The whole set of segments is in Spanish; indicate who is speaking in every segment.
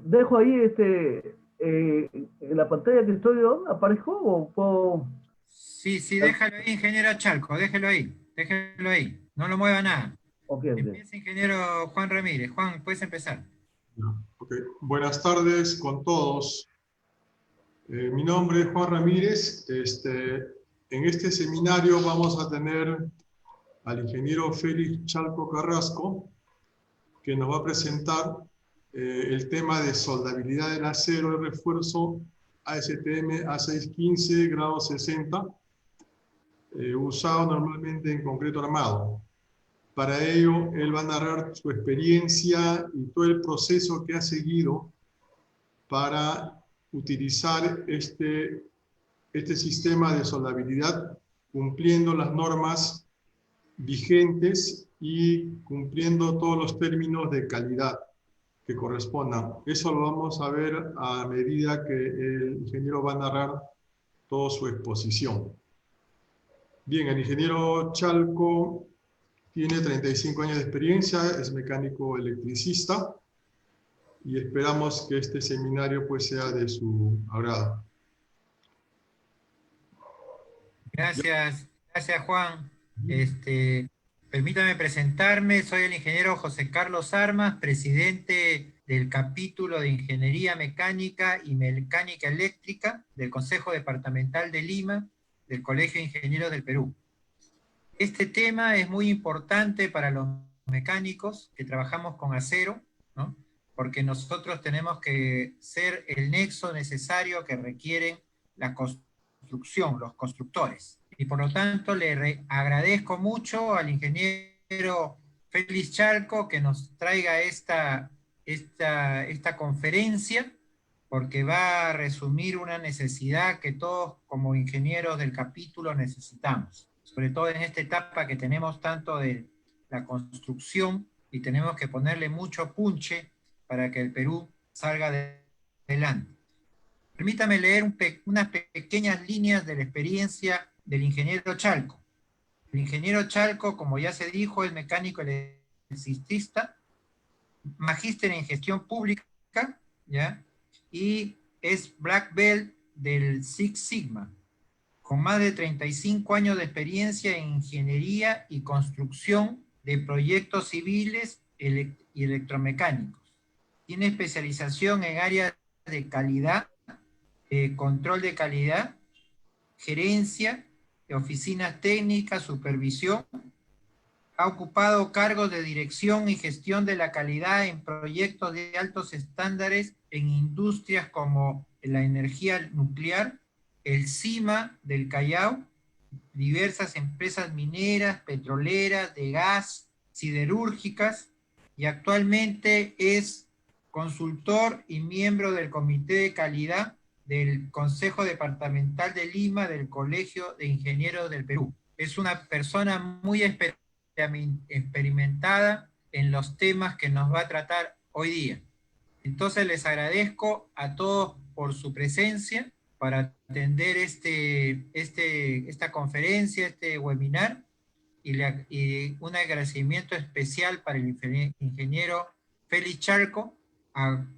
Speaker 1: dejo ahí en la pantalla que estoy, ¿no? ¿Aparezco o puedo...?
Speaker 2: Sí, sí, déjalo ahí, ingeniero Chalco, déjelo ahí, no lo mueva nada.
Speaker 1: Ok, ok.
Speaker 2: Empieza, ingeniero Juan Ramírez. Juan, puedes empezar.
Speaker 3: Ok. Buenas tardes con todos. Mi nombre es Juan Ramírez. En este seminario vamos a tener al ingeniero Félix Chalco Carrasco, que nos va a presentar el tema de soldabilidad del acero de refuerzo ASTM A615 grado 60, usado normalmente en concreto armado. Para ello, él va a narrar su experiencia y todo el proceso que ha seguido para utilizar este sistema de soldabilidad cumpliendo las normas vigentes y cumpliendo todos los términos de calidad que correspondan. Eso lo vamos a ver a medida que el ingeniero va a narrar toda su exposición. Bien, el ingeniero Chalco tiene 35 años de experiencia, es mecánico electricista y esperamos que este seminario pues sea de su agrado.
Speaker 2: Gracias Juan. Permítame presentarme, soy el ingeniero José Carlos Armas, presidente del capítulo de Ingeniería Mecánica y Mecánica Eléctrica del Consejo Departamental de Lima, del Colegio de Ingenieros del Perú. Este tema es muy importante para los mecánicos que trabajamos con acero, ¿no? Porque nosotros tenemos que ser el nexo necesario que requieren la construcción, los constructores. Y por lo tanto le agradezco mucho al ingeniero Félix Chalco que nos traiga esta conferencia, porque va a resumir una necesidad que todos como ingenieros del capítulo necesitamos, sobre todo en esta etapa que tenemos tanto de la construcción y tenemos que ponerle mucho punche para que el Perú salga adelante. Permítame leer unas pequeñas líneas de la experiencia del ingeniero Chalco. El ingeniero Chalco, como ya se dijo, es mecánico electricista, magíster en gestión pública, ¿ya? Y es Black Belt del Six Sigma, con más de 35 años de experiencia en ingeniería y construcción de proyectos civiles y electromecánicos. Tiene especialización en áreas de calidad, control de calidad, gerencia, oficinas técnicas, supervisión. Ha ocupado cargos de dirección y gestión de la calidad en proyectos de altos estándares en industrias como la energía nuclear, el CIMA del Callao, diversas empresas mineras, petroleras, de gas, siderúrgicas, y actualmente es consultor y miembro del Comité de Calidad del Consejo Departamental de Lima del Colegio de Ingenieros del Perú. Es una persona muy experimentada en los temas que nos va a tratar hoy día. Entonces les agradezco a todos por su presencia para atender esta conferencia, este webinar, y un agradecimiento especial para el ingeniero Félix Chalco,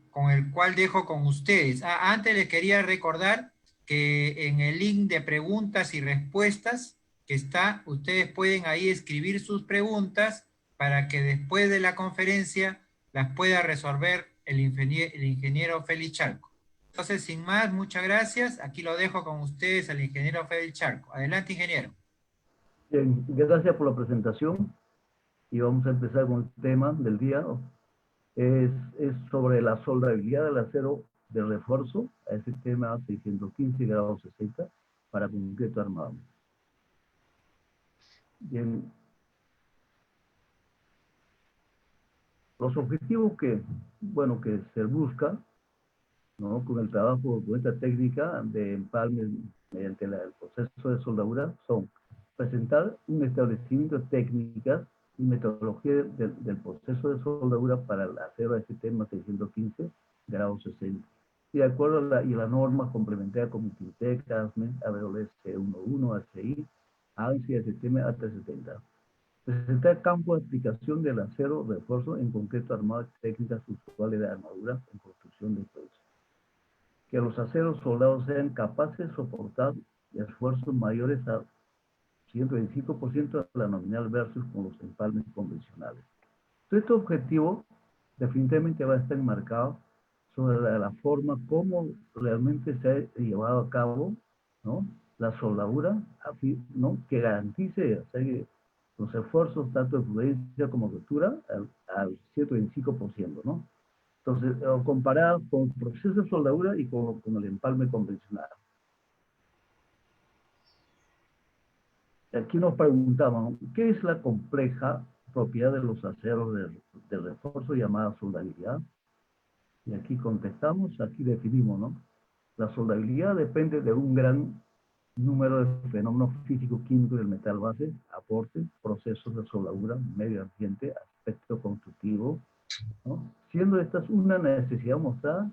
Speaker 2: con el cual dejo con ustedes. Antes les quería recordar que en el link de preguntas y respuestas que está, ustedes pueden ahí escribir sus preguntas para que después de la conferencia las pueda resolver el ingeniero Félix Chalco. Entonces, sin más, muchas gracias. Aquí lo dejo con ustedes al ingeniero Félix Chalco. Adelante, ingeniero.
Speaker 1: Bien, gracias por la presentación y vamos a empezar con el tema del día. Es sobre la soldabilidad del acero de refuerzo al sistema 615 grados 60 para concreto armado. Bien. Los objetivos que se busca, ¿no?, con el trabajo, con esta técnica de empalme mediante el proceso de soldadura son presentar un establecimiento de técnicas y metodología del proceso de soldadura para el acero de sistema 615 grados 60. Y de acuerdo a la norma complementaria como Quintec, ASME, AWS 11, HI, ANSI, el sistema A370. Presentar campo de aplicación del acero refuerzo, en concreto armadas técnicas usuales de armadura en construcción de todo. Que los aceros soldados sean capaces de soportar esfuerzos mayores a 125% de la nominal versus con los empalmes convencionales. Entonces, este objetivo definitivamente va a estar enmarcado sobre la forma como realmente se ha llevado a cabo, ¿no?, la soldadura, ¿no?, que garantice hacer los esfuerzos tanto de prudencia como de rotura al 125%, ¿no? Entonces, comparado con el proceso de soldadura y con el empalme convencional. Aquí nos preguntamos, ¿qué es la compleja propiedad de los aceros de refuerzo llamada soldabilidad? Y aquí contestamos, aquí definimos, ¿no? La soldabilidad depende de un gran número de fenómenos físico-químicos del metal base, aporte, procesos de soldadura, medio ambiente, aspecto constructivo, ¿no?, siendo estas una necesidad mostrada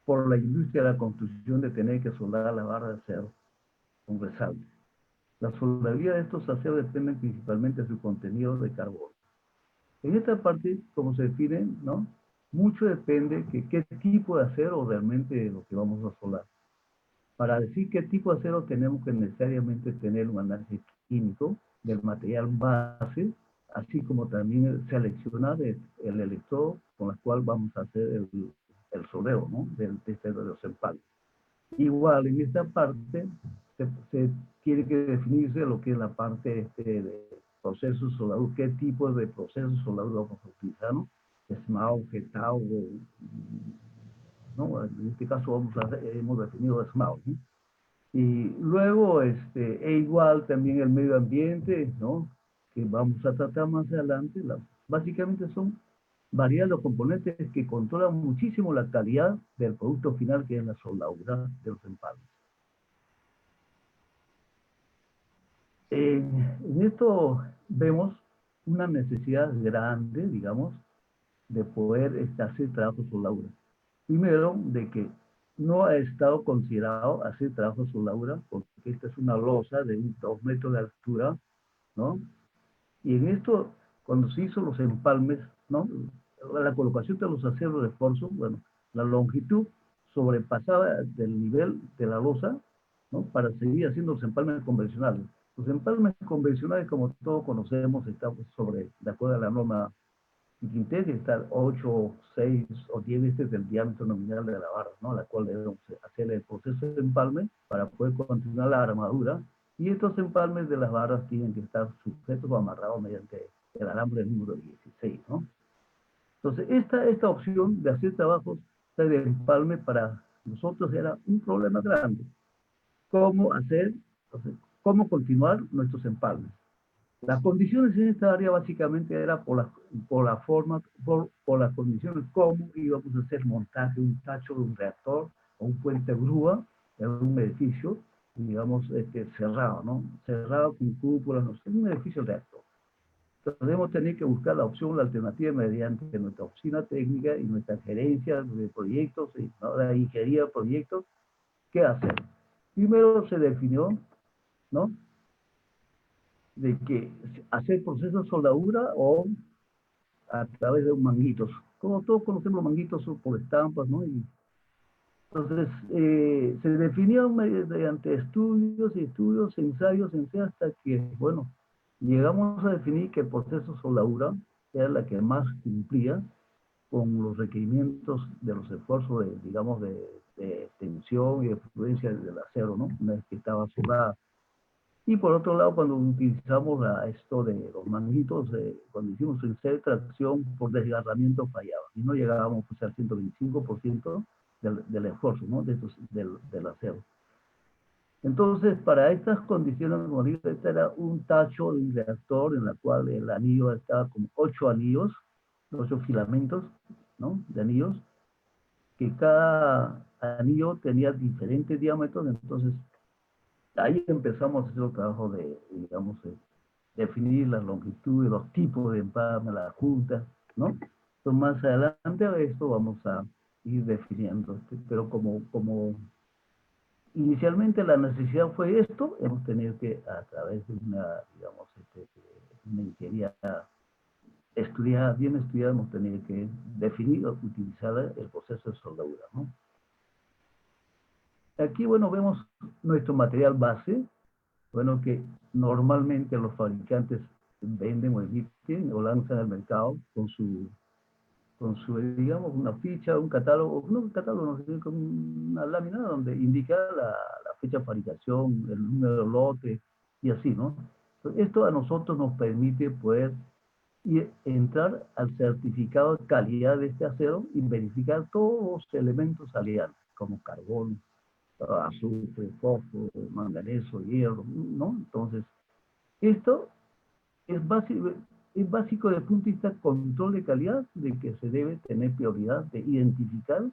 Speaker 1: por la industria de la construcción de tener que soldar la barra de acero con resalte. La soldabilidad de estos aceros depende principalmente de su contenido de carbono. En esta parte, como se define, ¿no?, mucho depende de qué tipo de acero realmente es lo que vamos a soldar. Para decir qué tipo de acero tenemos que necesariamente tener un análisis químico del material base, así como también seleccionar el electrodo con el cual vamos a hacer el soldeo, ¿no?, de los empalmes. Igual, en esta parte se tiene que definirse lo que es la parte de procesos de soldadura, qué tipo de procesos de soldadura vamos a utilizar, ¿no? SMAO, GETAO, ¿no? En este caso hemos definido SMAO, ¿no? Y luego, igual también el medio ambiente, ¿no?, que vamos a tratar más adelante. Básicamente son variables o componentes que controlan muchísimo la calidad del producto final, que es la soldadura de los empalmes. En esto vemos una necesidad grande, digamos, de poder hacer trabajo de soldadura. Primero, de que no ha estado considerado hacer trabajo de soldadura, porque esta es una losa de 2 metros de altura, ¿no? Y en esto, cuando se hizo los empalmes, ¿no?, la colocación de los aceros de refuerzo, bueno, la longitud sobrepasaba del nivel de la losa, ¿no?, para seguir haciendo los empalmes convencionales. Los empalmes convencionales, como todos conocemos, están de acuerdo a la norma Quintet, está 8, 6 o 10 veces del diámetro nominal de la barra, ¿no?, a la cual debemos hacer el proceso de empalme para poder continuar la armadura. Y estos empalmes de las barras tienen que estar sujetos o amarrados mediante el alambre número 16, ¿no? Entonces, esta opción de hacer trabajos de empalme para nosotros era un problema grande. ¿Cómo hacer? Entonces, ¿cómo continuar nuestros empalmes? Las condiciones en esta área básicamente era por las condiciones cómo íbamos a hacer montaje de un tacho de un reactor o un puente grúa en un edificio, digamos, cerrado, ¿no? Cerrado con cúpulas, no sé, un edificio reactor. Entonces debemos tener que buscar la opción, la alternativa mediante nuestra oficina técnica y nuestra gerencia de proyectos, ¿no?, la ingeniería de proyectos. ¿Qué hacer? Primero se definió, ¿no?, de que hacer procesos de soldadura o a través de manguitos. Como todos conocemos, los manguitos son por estampas, ¿no? Y entonces, se definió mediante estudios, ensayos, hasta que, bueno, llegamos a definir que el proceso de soldadura era la que más cumplía con los requerimientos de los esfuerzos, digamos, de tensión y de fluencia del acero, ¿no?, una vez que estaba soldada. Y por otro lado, cuando utilizamos esto de los manguitos, cuando hicimos el set de tracción por desgarramiento fallaba. Y no llegábamos pues, al 125% del esfuerzo, ¿no?, del acero. Entonces, para estas condiciones, este era un tacho de un reactor en la cual el anillo estaba con 8 anillos, 8 filamentos, ¿no?, de anillos, que cada anillo tenía diferentes diámetros. Entonces, ahí empezamos a hacer el trabajo de, digamos, definir las longitudes, los tipos de empalme, las juntas, ¿no? Entonces, más adelante de esto vamos a ir definiendo, pero como inicialmente la necesidad fue esto, hemos tenido que, a través de una, digamos, una ingeniería estudiada, bien estudiada, hemos tenido que definir o utilizar el proceso de soldadura, ¿no? Aquí, bueno, vemos nuestro material base, bueno, que normalmente los fabricantes venden o emiten o lanzan al mercado con su, digamos, una ficha, un catálogo, no un catálogo, no sé, con una lámina donde indica la fecha de fabricación, el número de lote y así, ¿no? Entonces, esto a nosotros nos permite poder entrar al certificado de calidad de este acero y verificar todos los elementos aliados, como carbón, azufre, fósforo, manganeso, hierro, ¿no? Entonces, esto es básico desde el punto de vista de control de calidad, de que se debe tener prioridad de identificar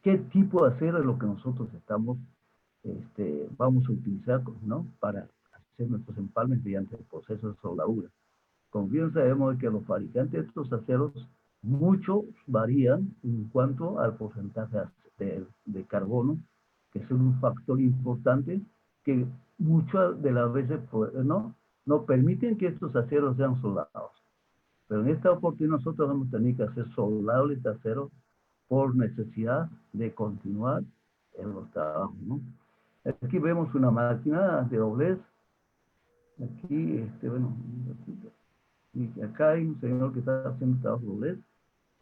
Speaker 1: qué tipo de acero es lo que nosotros vamos a utilizar, ¿no? Para hacer nuestros empalmes mediante el proceso de soldadura. Como bien sabemos que los fabricantes de estos aceros, muchos varían en cuanto al porcentaje de carbono, que es un factor importante que muchas de las veces no permiten que estos aceros sean soldados. Pero en esta oportunidad nosotros vamos a tener que hacer soldable este acero por necesidad de continuar en los trabajos, ¿no? Aquí vemos una máquina de doblez. Aquí, bueno, y acá hay un señor que está haciendo trabajo doblez.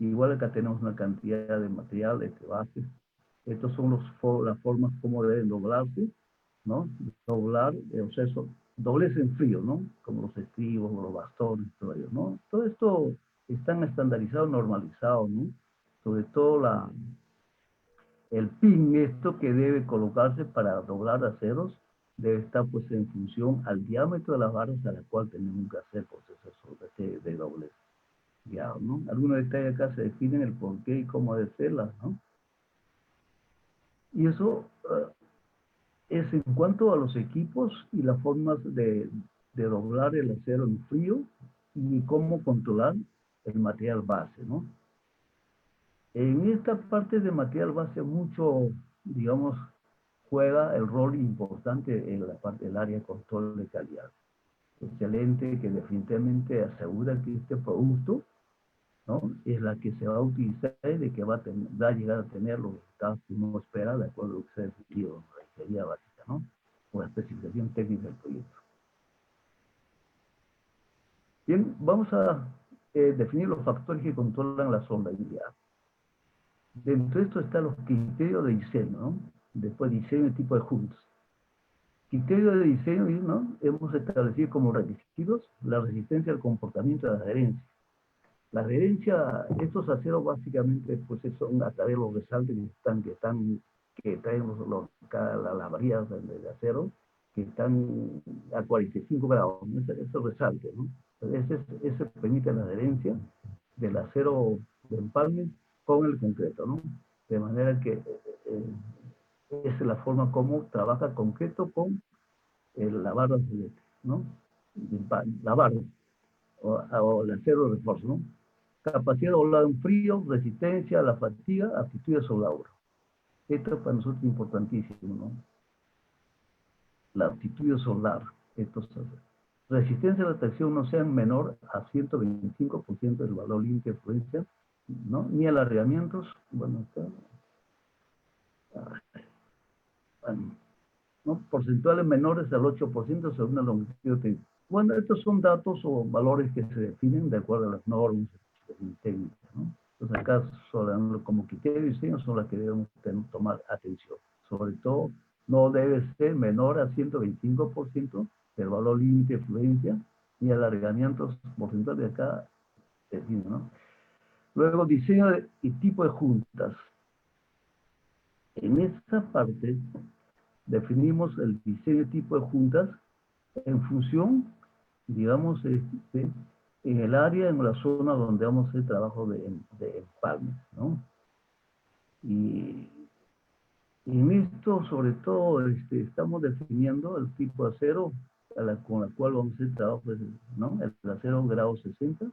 Speaker 1: Igual acá tenemos una cantidad de material, de bases. Estos son las formas como deben doblarse, ¿no? Doblar, o sea, doblez en frío, ¿no? Como los estribos, los bastones, todo ello, ¿no? Todo esto están estandarizados, normalizados, ¿no? Sobre todo el pin, esto que debe colocarse para doblar aceros, debe estar pues en función al diámetro de las barras a la cual tenemos que hacer procesos de doblez. Ya, ¿no? Algunos detalles acá se definen el por qué y cómo debe serlas, ¿no? Y eso es en cuanto a los equipos y las formas de doblar el acero en frío y cómo controlar el material base, ¿no? En esta parte de material base mucho, digamos, juega el rol importante en la parte del área de control de calidad. Excelente, que definitivamente asegura que este producto, ¿no? Es la que se va a utilizar y de que va a llegar a tener los resultados que uno espera de acuerdo a lo que se ha definido en la ingeniería básica, ¿no? O la especificación técnica del proyecto. Bien, vamos a definir los factores que controlan la soldabilidad. Dentro de esto están los criterios de diseño, ¿no? Después diseño y tipo de juntas. Criterios de diseño, ¿no? Hemos establecido como requisitos la resistencia al comportamiento de la adherencia. La adherencia, estos aceros básicamente pues son a través de los resaltes que traen las varillas de acero, que están a 45 grados, ¿no? Esos resaltes, ¿no? Ese permite la adherencia del acero de empalme con el concreto, ¿no? De manera que es la forma como trabaja el concreto con la barra celeste, ¿no? La barra, o el acero de refuerzo, ¿no? Capacidad de doblar en frío, resistencia a la fatiga, aptitud de soldadura. Esto es para nosotros importantísimo, ¿no? La aptitud de soldar. Resistencia a la tracción no sea menor a 125% del valor límite de fluencia, ¿no? Ni alargamientos, bueno, ¿no? Porcentuales menores al 8% según la longitud de... Bueno, estos son datos o valores que se definen de acuerdo a las normas técnicas, ¿no? Entonces acá como criterio de diseño son las que debemos tomar atención. Sobre todo, no debe ser menor a 125% del valor límite de fluencia ni alargamientos porcentuales de acá define, ¿no? Luego, diseño y tipo de juntas. En esta parte definimos el diseño y tipo de juntas en función, digamos, en el área, en la zona donde vamos a hacer trabajo de empalme, ¿no? Y en esto, sobre todo, estamos definiendo el tipo de acero con la cual vamos a hacer trabajo, ¿no? El acero grado 60,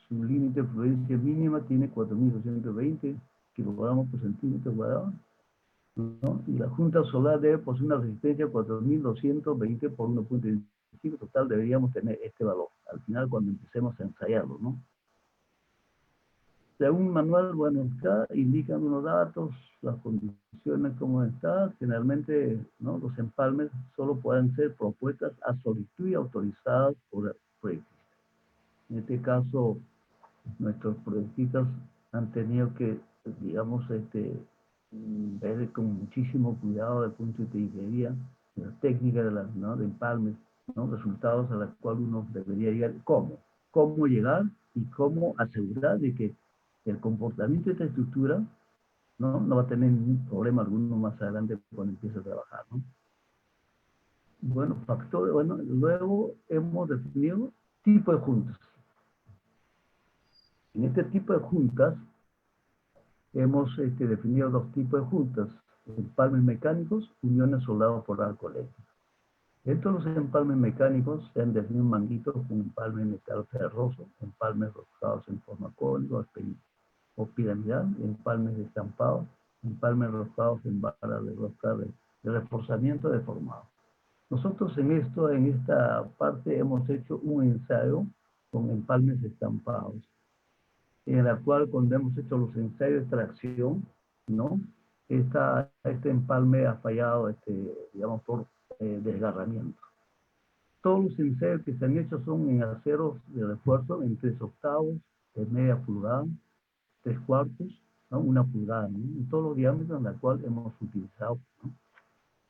Speaker 1: su límite de fluencia mínima tiene 4.220 kilogramos por centímetro cuadrado, ¿no? Y la junta solar debe poseer una resistencia de 4220 por 1.25. Total, deberíamos tener este valor al final cuando empecemos a ensayarlo, ¿no? Según manual, bueno, acá indican unos datos, las condiciones, cómo está. Generalmente, ¿no? Los empalmes solo pueden ser propuestas a solicitud y autorizadas por el proyectista. En este caso, nuestros proyectistas han tenido que, digamos, ver con muchísimo cuidado desde el punto de vista de ingeniería, de la técnica de, ¿no? de empalmes, ¿no? Resultados a los cuales uno debería llegar. ¿Cómo llegar y cómo asegurar de que el comportamiento de esta estructura no va a tener ningún problema alguno más adelante cuando empiece a trabajar, ¿no? Bueno, factores, bueno, luego hemos definido tipo de juntas. En este tipo de juntas hemos definido dos tipos de juntas: empalmes mecánicos, uniones soldados por arco eléctrico. Dentro de los empalmes mecánicos se han definido manguitos con empalme metal ferroso, empalmes roscados en forma cónica o piramidal, empalmes estampados, empalmes roscados en barra de rosca de reforzamiento deformado. Nosotros en esta parte hemos hecho un ensayo con empalmes estampados, en la cual cuando hemos hecho los ensayos de tracción, ¿no? Este empalme ha fallado, digamos, por desgarramiento. Todos los ensayos que se han hecho son en aceros de refuerzo en 3/8, de media pulgada, 3/4, ¿no? 1 pulgada, ¿no? En todos los diámetros en la cual hemos utilizado, ¿no?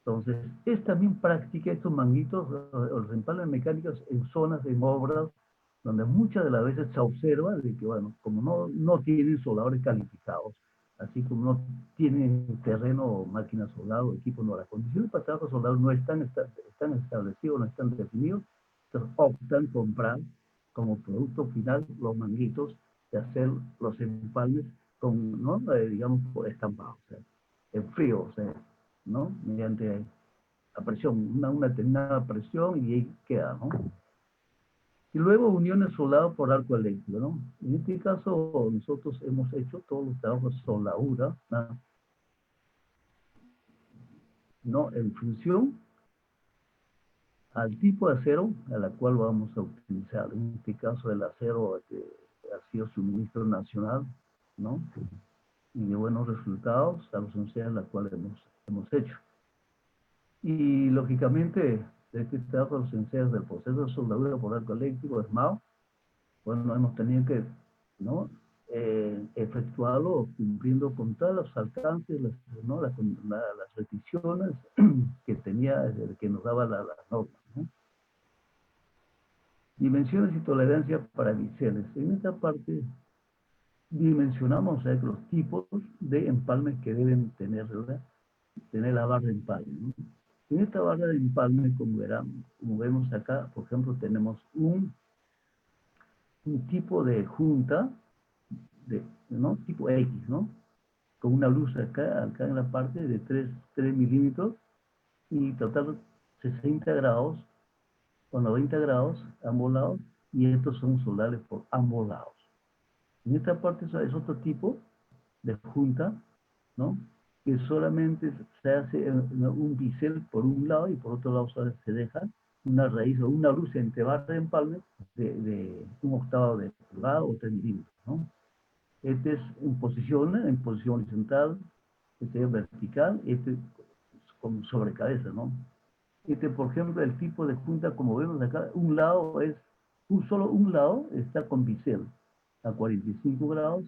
Speaker 1: Entonces, es también práctica estos manguitos, los empalmes mecánicos en zonas, en obras, donde muchas de las veces se observa de que, bueno, como no tienen soldadores calificados, así como no tienen terreno o máquinas soldados, equipos, no, las condiciones para trabajo soldado no están establecidas, no están definidos, entonces optan comprar como producto final los manguitos de hacer los empalmes con, ¿no? Digamos, por estampado, o sea, en frío, o sea, ¿no? Mediante la presión, una determinada presión y ahí queda, ¿no? Y luego uniones soldadas por arco eléctrico, ¿no? En este caso nosotros hemos hecho todos los trabajos de soldadura, ¿no? En función al tipo de acero a la cual vamos a utilizar. En este caso el acero ha sido suministro nacional, ¿no? Y de buenos resultados a los ensayos la cual hemos hecho. Y lógicamente, este trabajo de los ensayos del proceso de soldadura por arco eléctrico, SMAO, bueno, hemos tenido que, ¿no? Efectuarlo cumpliendo con todos los alcances, ¿no? las restricciones que nos daba las normas, ¿no? Dimensiones y tolerancia para biseles. En esta parte dimensionamos los tipos de empalmes que deben tener, ¿verdad? Tener la barra de empalme, ¿no? En esta barra de empalme, como vemos acá, por ejemplo, tenemos un tipo de junta, ¿no? Tipo X, ¿no? Con una luz acá en la parte de 3 milímetros y total 60 grados con 90 grados ambos lados, y estos son soldables por ambos lados. En esta parte es otro tipo de junta, ¿no? Que solamente se hace un bisel por un lado y por otro lado se deja una raíz o una luz entre barra de empalme de 1/8 de pulgada o 3 milímetros, ¿no? Este es en posición horizontal, este es vertical, este es como sobre cabeza, ¿no? Por ejemplo, el tipo de junta, como vemos acá, un lado solo un lado está con bisel a 45 grados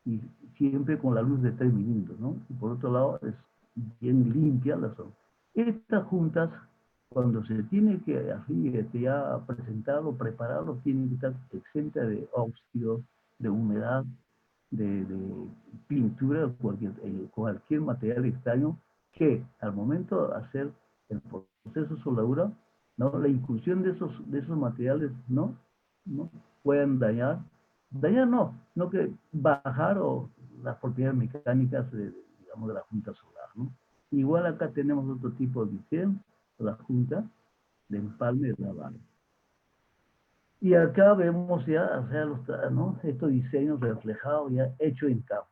Speaker 1: y siempre con la luz de 3 milímetros, ¿no? Y por otro lado es bien limpia la zona. Estas juntas, cuando se tiene que así, ya presentarlo, prepararlo, tienen que estar exentas de óxidos, de humedad, de pintura, cualquier material extraño que al momento de hacer el proceso de soldadura, ¿no? La incursión de esos materiales no puedan dañar no que bajar o las propiedades mecánicas digamos, de la junta solar, ¿no? Igual acá tenemos otro tipo de diseño, la junta de empalme de la barra. Y acá vemos ya, o sea, ¿no? Estos diseños reflejados ya hechos en campo.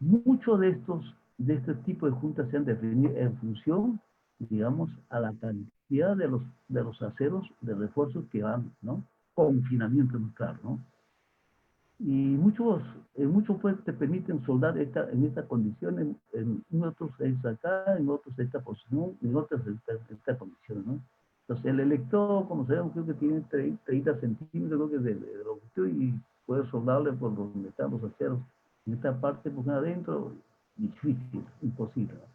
Speaker 1: Muchos de estos de este tipo de juntas se han definido en función, digamos, a la cantidad de los aceros de refuerzos que van, ¿no? Confinamiento nuclear, ¿no? Y muchos pues te permiten soldar en esta condición, en otros es acá, en otros esta posición, en otros esta condición, ¿no? Entonces el electrodo, como sabemos, creo que tiene 30 centímetros creo que de longitud y puedes soldarle por donde están los aceros. En esta parte, pues adentro, difícil, imposible, ¿no?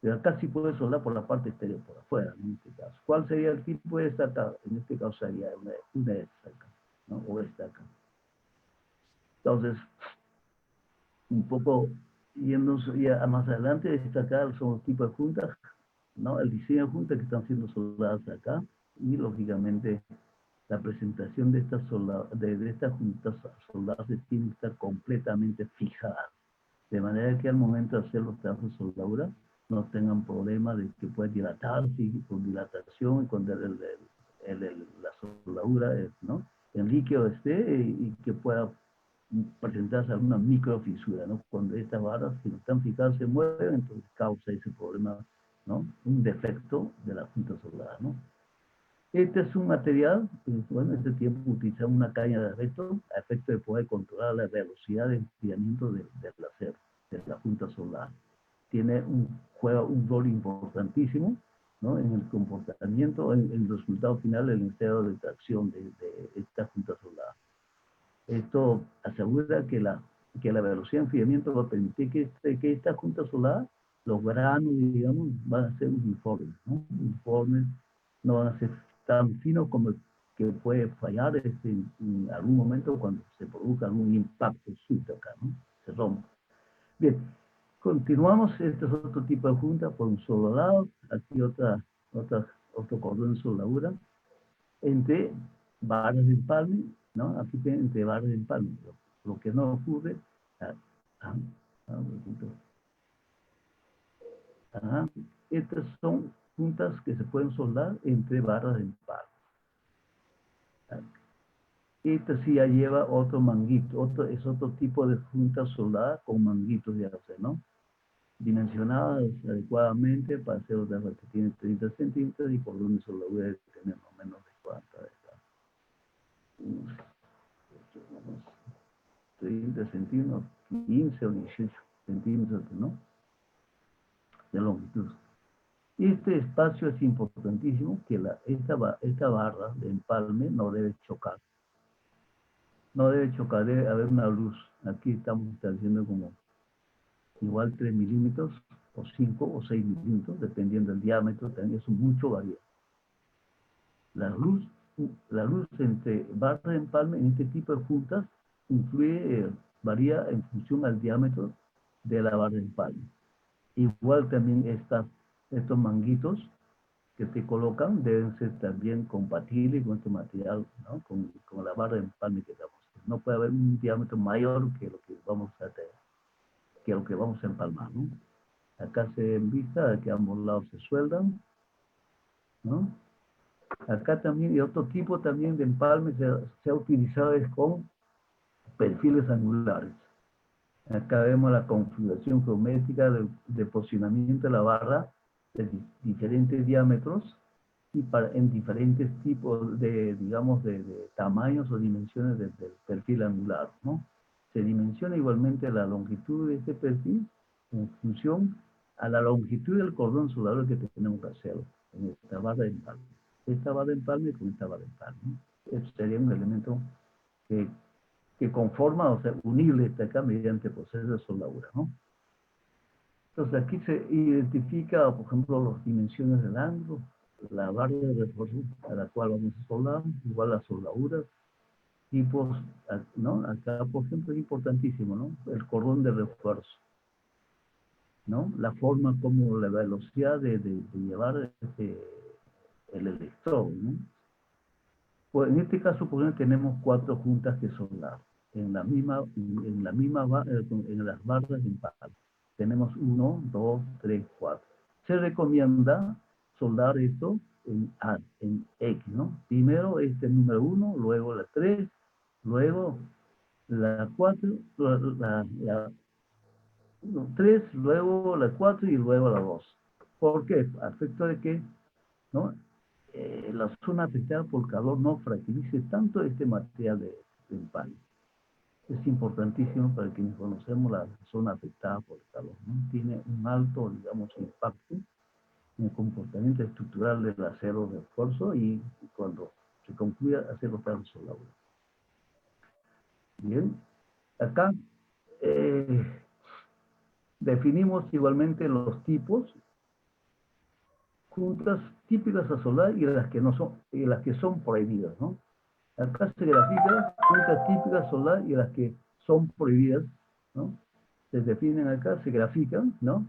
Speaker 1: Pero acá sí puedes soldar por la parte exterior, por afuera, ¿no? En este caso. ¿Cuál sería el tipo de esta acá? En este caso sería una de esta acá, ¿no? O esta acá. Entonces, un poco yendo ya más adelante, destacar son los tipos de juntas, ¿no? El diseño de juntas que están siendo soldadas acá y, lógicamente, la presentación de estas juntas soldadas tiene que estar completamente fijada, de manera que al momento de hacer los trabajos de soldadura no tengan problema de que pueda dilatarse y con dilatación, con la soldadura, ¿no? El líquido y que pueda presentarse alguna microfisura, ¿no? Cuando estas barras, si no están fijadas, se mueven, entonces causa ese problema, ¿no? Un defecto de la junta soldada, ¿no? Este es un material, bueno, en este tiempo utilizamos una caña de arresto a efecto de poder controlar la velocidad de enfriamiento del acero, de la junta soldada. Juega un rol importantísimo, ¿no? En el comportamiento, en el resultado final del estado de tracción de esta junta soldada. Esto asegura que la velocidad de enfriamiento va a permitir que esta junta solar, los granos, digamos, van a ser uniformes, ¿no? Uniformes, no van a ser tan finos como que puede fallar en algún momento cuando se produzca algún impacto súbito acá, ¿no? Se rompe. Bien, continuamos. Este es otro tipo de junta por un solo lado. Aquí otro cordón de soldadura entre barras de empalme, ¿no? Aquí tienen entre barras de empalme. Lo que no ocurre, estas son juntas que se pueden soldar entre barras de empalme. Esta sí ya lleva otro manguito, es otro tipo de junta soldada con manguitos de acero, ¿no? Dimensionadas adecuadamente para hacer otra que tiene 30 centímetros y por donde soldadura debe tener no menos de 40 de esta. 30 centímetros, 15 o 18 centímetros, ¿no? De longitud. Este espacio es importantísimo, que esta barra de empalme no debe chocar. No debe chocar, debe haber una luz. Aquí estamos estableciendo como igual 3 milímetros, o 5 o 6 milímetros, dependiendo del diámetro, también eso mucho varía. La luz entre barra de empalme en este tipo de juntas varía en función al diámetro de la barra de empalme. Igual también estos manguitos que se colocan deben ser también compatibles con este material, ¿no? Con la barra de empalme que damos. No puede haber un diámetro mayor que lo que vamos a empalmar, ¿no? Acá se vista que ambos lados se sueldan, ¿no? Acá también, y otro tipo también de empalme se ha utilizado es con perfiles angulares. Acá vemos la configuración geométrica de posicionamiento de la barra de diferentes diámetros y en diferentes tipos digamos, de tamaños o dimensiones del perfil angular, ¿no? Se dimensiona igualmente la longitud de este perfil en función a la longitud del cordón soldador que tenemos que hacer en esta barra de empalme. Esta barra de empalme con esta barra de empalme, ¿no? Eso sería un elemento que conforma, o sea, unible está acá mediante proceso de soldadura, ¿no? Entonces aquí se identifica, por ejemplo, las dimensiones del ángulo, la barra de refuerzo a la cual vamos a soldar, igual las soldaduras, tipos, ¿no? Acá, por ejemplo, es importantísimo, ¿no? El cordón de refuerzo, ¿no? La forma como la velocidad de llevar el electrodo, ¿no? Pues en este caso, por ejemplo, tenemos 4 juntas que soldar en las barras de empalme. Tenemos 1, 2, 3, 4. Se recomienda soldar esto en X, ¿no? Primero este número 1, luego la 3, luego la 4, 3, luego la 4 y luego la 2. ¿Por qué? A efecto de que, ¿no? La zona afectada por calor no fragilice tanto este material de empalme. Es importantísimo para quienes conocemos la zona afectada por el calor, ¿no? Tiene un alto, digamos, impacto en el comportamiento estructural del acero de refuerzo y cuando se concluya hacer los trabajos sobre la obra. Bien, acá definimos igualmente los tipos, juntas típicas a solar y las que no son, y las que son prohibidas, ¿no? Acá se grafica juntas típicas solar y las que son prohibidas, ¿no? Se definen acá, se grafican, ¿no?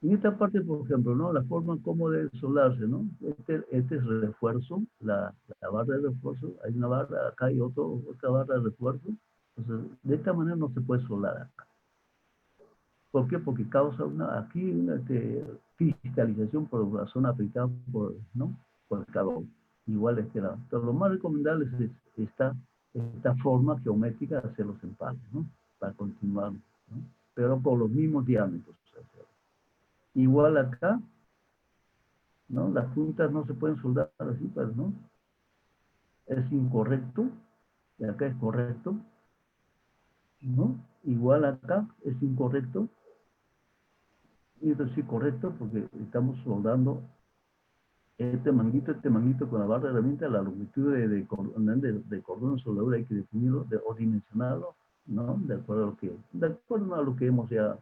Speaker 1: En esta parte, por ejemplo, ¿no? La forma como debe solarse, ¿no? Este es refuerzo, la barra de refuerzo, hay una barra, acá hay otra barra de refuerzo. Entonces, de esta manera no se puede solar acá. ¿Por qué? Porque causa aquí una cristalización por la zona afectada por, ¿no? Por el calor. Igual entonces, lo más recomendable es esta forma geométrica de hacer los empalmes, ¿no? Para continuar, ¿no? Pero por los mismos diámetros. Igual acá, ¿no? Las puntas no se pueden soldar así, pues, ¿no? Es incorrecto, y acá es correcto, ¿no? Igual acá es incorrecto, y esto sí correcto porque estamos soldando este manguito con la barra de herramienta, la longitud de cordón de soldadura hay que definirlo o dimensionarlo, ¿no? De acuerdo a lo que hemos ya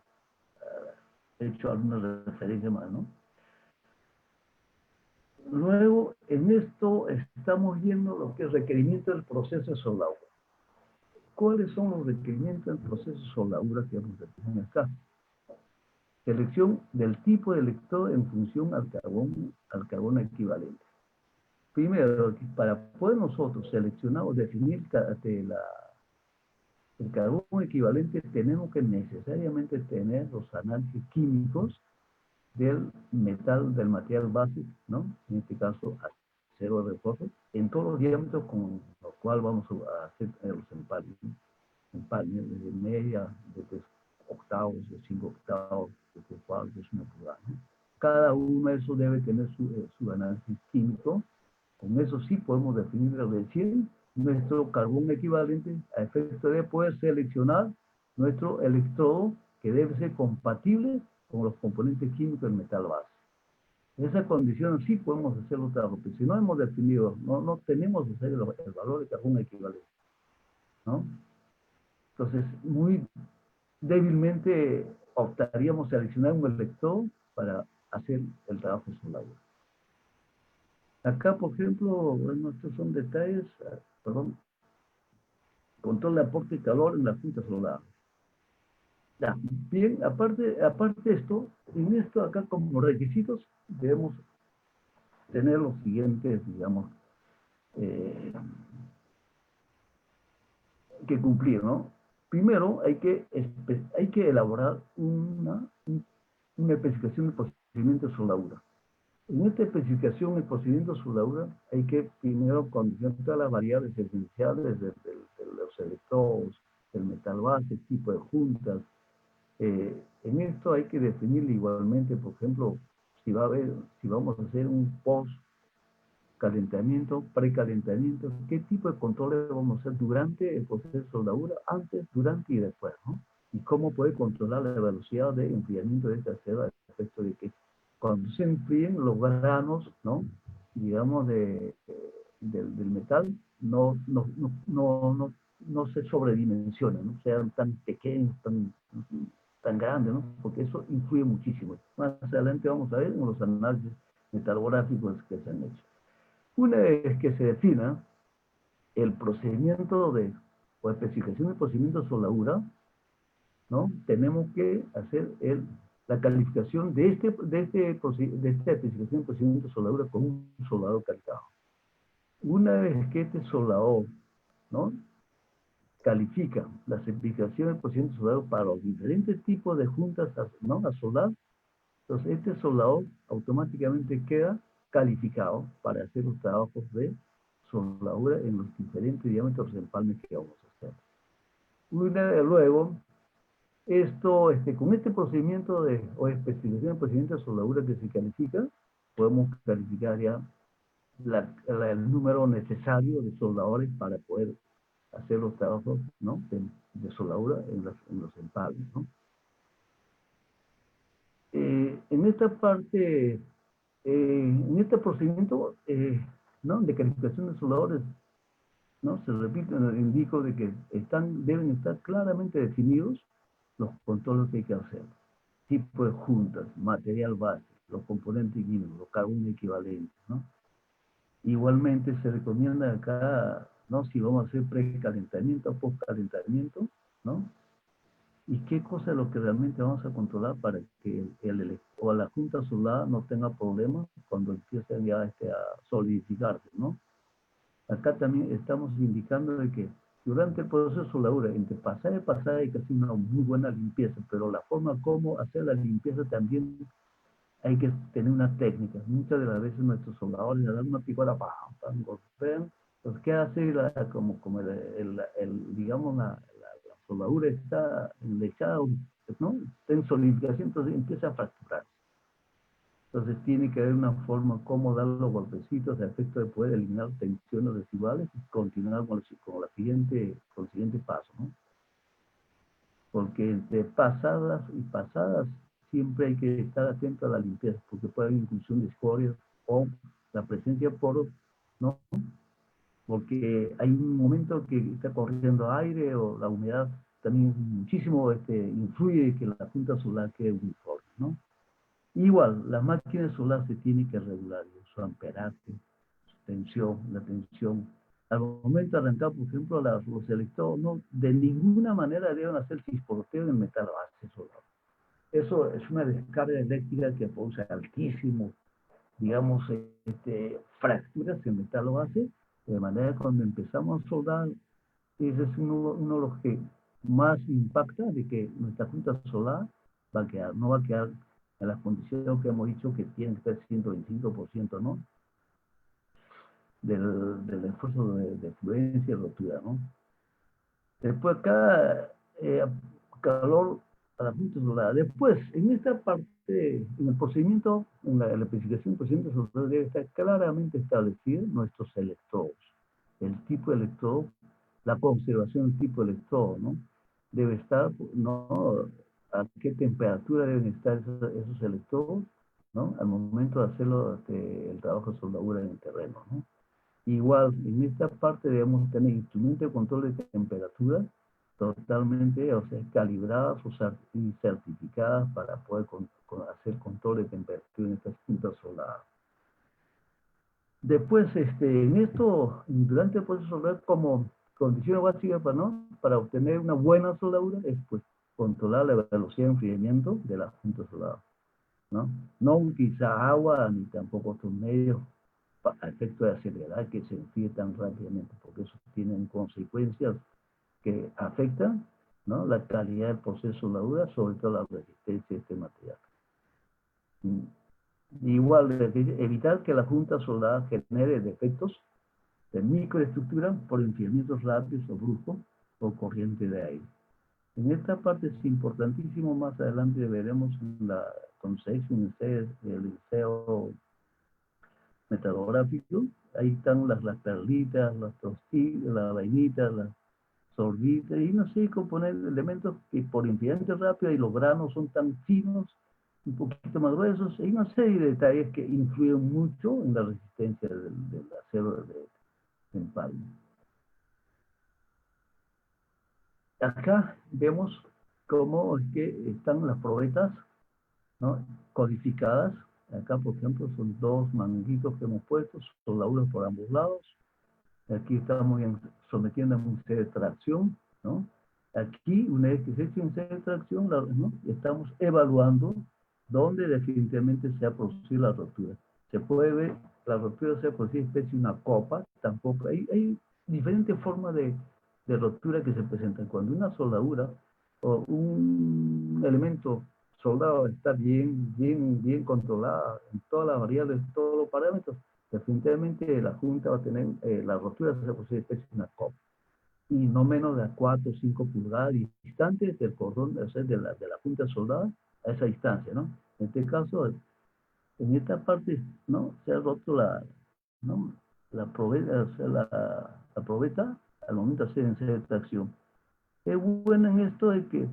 Speaker 1: hecho alguna referencia más, ¿no? Luego, en esto estamos viendo lo que es requerimiento del proceso de soldadura. ¿Cuáles son los requerimientos del proceso de soldadura que hemos definido acá? Selección del tipo de electrodo en función al carbón equivalente. Primero, para poder nosotros seleccionar o definir el carbón equivalente, tenemos que necesariamente tener los análisis químicos del material base, ¿no? En este caso, acero de refuerzo, en todos los diámetros con los cuales vamos a hacer los empalmes, ¿no? Empalmes desde media, de 3 octavos, de 5 octavos, de 3 cuartos, de 1 pulgada, ¿no? Cada uno de esos debe tener su análisis químico. Con eso sí podemos definir recién nuestro carbón equivalente a efecto de poder seleccionar nuestro electrodo que debe ser compatible con los componentes químicos del metal base. En esa condición sí podemos hacer los trabajos, pero si no hemos definido, no tenemos que hacer el valor de carbón equivalente, ¿no? Entonces, muy débilmente optaríamos a seleccionar un electrodo para hacer el trabajo solar. Acá, por ejemplo, bueno, estos son detalles, perdón, control de aporte de calor en la punta solar. Ya, bien, aparte de esto, en esto acá como requisitos debemos tener los siguientes, digamos, que cumplir, ¿no? Primero hay que elaborar una especificación de procedimiento de soldadura. En esta especificación de procedimiento de soldadura hay que primero condicionar todas las variables esenciales de los electrodos, del metal base, tipo de juntas. En esto hay que definir igualmente, por ejemplo, si vamos a hacer un post calentamiento, precalentamiento, qué tipo de controles vamos a hacer durante el proceso de soldadura, antes, durante y después, ¿no? Y cómo poder controlar la velocidad de enfriamiento de esta acero a efecto de que cuando se enfríen los granos, ¿no? Digamos, del metal, no se sobredimensionen, no sean tan pequeños, tan grandes, ¿no? Porque eso influye muchísimo. Más adelante vamos a ver en los análisis metalográficos que se han hecho. Una vez que se defina el procedimiento o especificación de procedimiento de soldadura, ¿no? Tenemos que hacer la calificación de esta especificación de procedimiento de soldadura con un soldador calificado. Una vez que este soldador, ¿no? Califica la certificación de procedimiento de soldadura para los diferentes tipos de juntas, ¿no? A soldar, entonces este soldador automáticamente queda calificado para hacer los trabajos de soldadura en los diferentes diámetros de empalme que vamos a hacer. Luego, Esto, con este procedimiento o especificación de procedimiento de soldadura que se califica, podemos calificar ya el número necesario de soldadores para poder hacer los trabajos, ¿no?, de soldadura en los empalmes, ¿no? En esta parte, en este procedimiento, ¿no?, de calificación de soldadores, ¿no?, se repite, indico de que deben estar claramente definidos los controles que hay que hacer. Tipo de juntas, material base, los componentes químicos, los carbonos equivalentes, ¿no? Igualmente se recomienda acá, ¿no?, si vamos a hacer precalentamiento o postcalentamiento, ¿no? Y qué cosa es lo que realmente vamos a controlar para que o la junta soldada no tenga problemas cuando empiecen ya a solidificarse, ¿no? Acá también estamos indicando de que durante el proceso de soldadura, entre pasada y pasada, hay que hacer una muy buena limpieza, pero la forma como hacer la limpieza también hay que tener una técnica. Muchas de las veces nuestros soldadores le dan una picada, ¡pam!, golpean. Pues, ¿qué hace? Como digamos, la soldadura está enlechada, ¿no?, está en solidificación, entonces empieza a fracturar. Entonces tiene que haber una forma como dar los golpecitos de efecto de poder eliminar tensiones residuales y continuar con el siguiente paso, ¿no? Porque entre pasadas y pasadas siempre hay que estar atento a la limpieza, porque puede haber inclusión de escorias o la presencia de poros, ¿no? Porque hay un momento que está corriendo aire o la humedad también muchísimo influye que la punta solar quede uniforme, ¿no? Igual, las máquinas solares se tienen que regular, su amperaje, su tensión, la tensión. Al momento de arrancar, por ejemplo, los electrodos no, de ninguna manera deben hacer chisporroteo en metal base solar. Eso es una descarga eléctrica que produce altísimo, digamos, fracturas en metal base, de manera que cuando empezamos a soldar, ese es uno de los que más impacta de que nuestra junta solar no va a quedar en las condiciones que hemos dicho que tienen que estar 125%, ¿no?, del esfuerzo de fluencia y rotura, ¿no? Después acá, calor a la punta solar. Después, en esta parte, en el procedimiento, en la especificación del procedimiento solar debe estar claramente establecido nuestros electrodos, el tipo de electrodo, la conservación del tipo de electrodo, ¿no? Debe estar, ¿no?, a qué temperatura deben estar esos electrodos, ¿no?, al momento de hacerlo, el trabajo de soldadura en el terreno, ¿no? Igual, en esta parte debemos tener instrumentos de control de temperatura totalmente, o sea, calibradas y certificadas para poder hacer control de temperatura en estas puntas solares. Después, en esto, durante el proceso solar, como condición básica para obtener una buena soldadura, es pues controlar la velocidad de enfriamiento de la junta solar, ¿no? No utilizar agua ni tampoco otros medios a efecto de acelerar que se enfríe tan rápidamente, porque eso tiene consecuencias que afectan, ¿no?, la calidad del proceso de soldadura, sobre todo la resistencia de este material. Igual, evitar que la junta soldada genere defectos de microestructura por enfriamientos rápidos o bruscos o corriente de aire. En esta parte es importantísimo, más adelante veremos cuando se hizo el liceo metalográfico, ahí están las perlitas, las tostillas, las vainitas, las sorbitas, y no sé, componer elementos que por enfriamiento rápido y los granos son tan finos, un poquito más gruesos, hay una serie de detalles que influyen mucho en la resistencia del acero de empalme. Acá vemos cómo es que están las probetas, ¿no?, codificadas. Acá, por ejemplo, son dos manguitos que hemos puesto, soldaduras por ambos lados. Aquí estamos sometiendo a un set de tracción, ¿no? Aquí, una vez que se eche un set de tracción, ¿no?, estamos evaluando dónde definitivamente se ha producido la rotura. Se puede ver, la rotura se ha producido especie de una copa, tampoco. Hay diferentes formas de rotura que se presentan. Cuando una soldadura o un elemento soldado está bien controlada en todas las variables, todos los parámetros, definitivamente la junta va a tener, la rotura se produce especie de una copa. y no menos de 4 o 5 pulgadas distantes del cordón, o sea, de la punta soldada a esa distancia, ¿no? En este caso, en esta parte, ¿no? Se ha roto ¿no? La probeta, o sea, la probeta al momento de hacer extracción. Es bueno en esto de que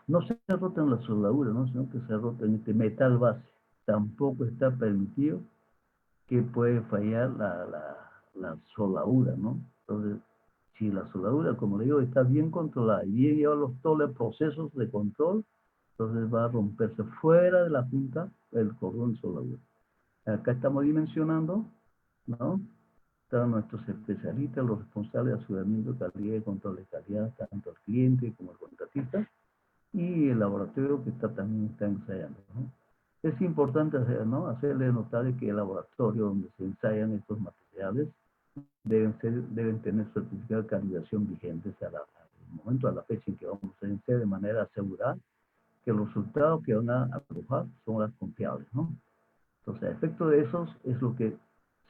Speaker 1: no se rota en la soldadura, ¿no? Sino que se rota en este metal base. Tampoco está permitido que puede fallar la soldadura, ¿no? Entonces, si la soldadura, como le digo, está bien controlada y bien lleva todos los procesos de control, entonces va a romperse fuera de la punta el cordón de soldadura. Acá estamos dimensionando, ¿no? Están nuestros especialistas, los responsables de aseguramiento de calidad y control de calidad, tanto el cliente como el contratista, y el laboratorio que también está ensayando, ¿no? Es importante ¿no? hacerle notar que el laboratorio donde se ensayan estos materiales deben tener certificado de calibración vigentes al momento, a la fecha en que vamos a hacer, de manera a asegurar que los resultados que van a arrojar son las confiables, ¿no? Entonces, a efecto de esos es lo que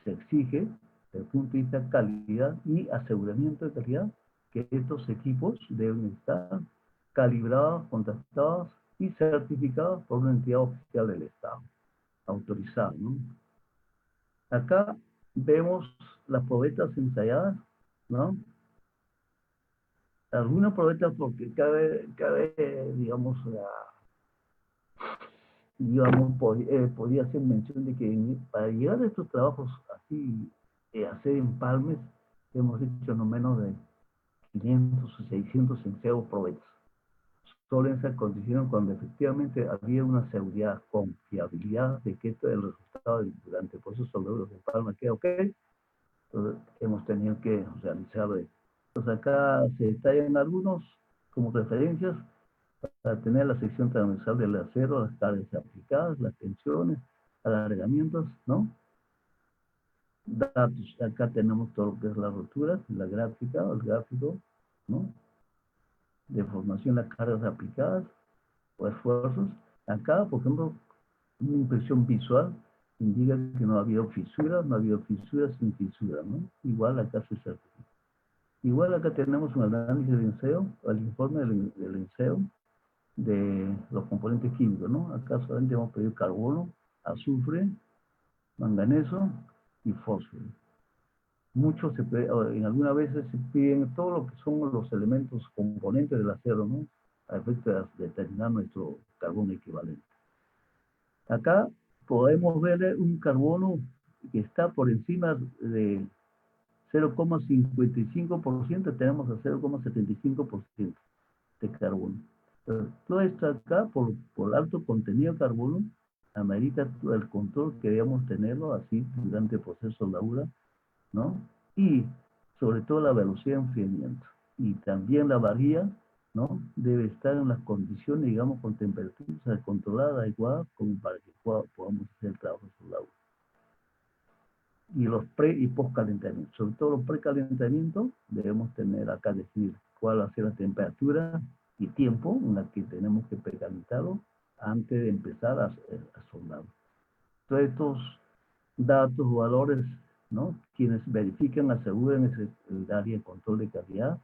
Speaker 1: se exige desde el punto de vista de calidad y aseguramiento de calidad, que estos equipos deben estar calibrados, contrastados y certificados por una entidad oficial del Estado, autorizada, ¿no? Acá vemos las probetas ensayadas, ¿no? Algunas probetas porque cabe digamos, podría hacer mención de que para llegar a estos trabajos así, hacer empalmes, hemos hecho no menos de 500 o 600 ensayos probetas. Solo en esa condición cuando efectivamente había una seguridad, confiabilidad de que esto es el resultado durante el proceso de los empalmes queda ok. Entonces hemos tenido que realizarlo. Entonces acá se detallan algunos como referencias para tener la sección transversal del acero, las cargas aplicadas, las tensiones, alargamientos, ¿no? Datos, acá tenemos todo lo que es la rotura, la gráfica, el gráfico, ¿no? Deformación, las cargas aplicadas o esfuerzos. Acá, por ejemplo, una impresión visual indica que no ha habido fisuras, no ha habido fisuras sin fisura, ¿no? Igual acá se certifica. Igual acá tenemos un análisis de enseo, el informe del enseo de los componentes químicos, ¿no? Acá solamente hemos pedido carbono, azufre, manganeso y fósforo. Muchos en algunas veces se piden todo lo que son los elementos componentes del acero, ¿no? A efecto de determinar nuestro carbono equivalente. Acá podemos ver un carbono que está por encima de 0,55%, tenemos a 0,75% de carbono. Entonces, todo esto acá, por alto contenido de carbono, amerita el control que debemos tenerlo así durante el proceso de labura, ¿no? Y sobre todo la velocidad de enfriamiento. Y también la varilla, ¿no? Debe estar en las condiciones, digamos, con temperaturas controladas, adecuadas, como para que podamos hacer el trabajo de labura. Y los pre y post calentamientos. Sobre todo los precalentamientos, debemos tener acá decir cuál va a ser la temperatura y tiempo en la que tenemos que precalentarlo antes de empezar a soldar. Todos estos datos, valores, ¿no? Quienes verifican, aseguran el área de control de calidad,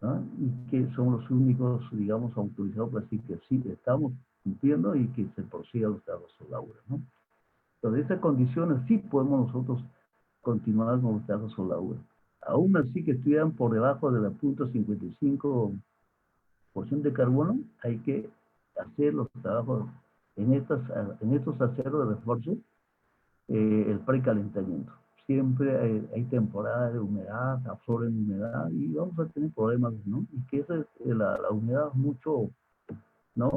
Speaker 1: ¿no? Y que son los únicos, digamos, autorizados para decir que sí, estamos cumpliendo y que se prosiga los trabajos de labura, ¿no? Entonces, esas condiciones sí podemos nosotros continuar con los trabajos de labura. Aún así que estuvieran por debajo de la 0.55% de carbono, hay que hacer los trabajos en estos aceros de refuerzo, el precalentamiento. Siempre hay temporadas de humedad, absorben humedad y vamos a tener problemas, ¿no? Y que la humedad mucho, ¿no?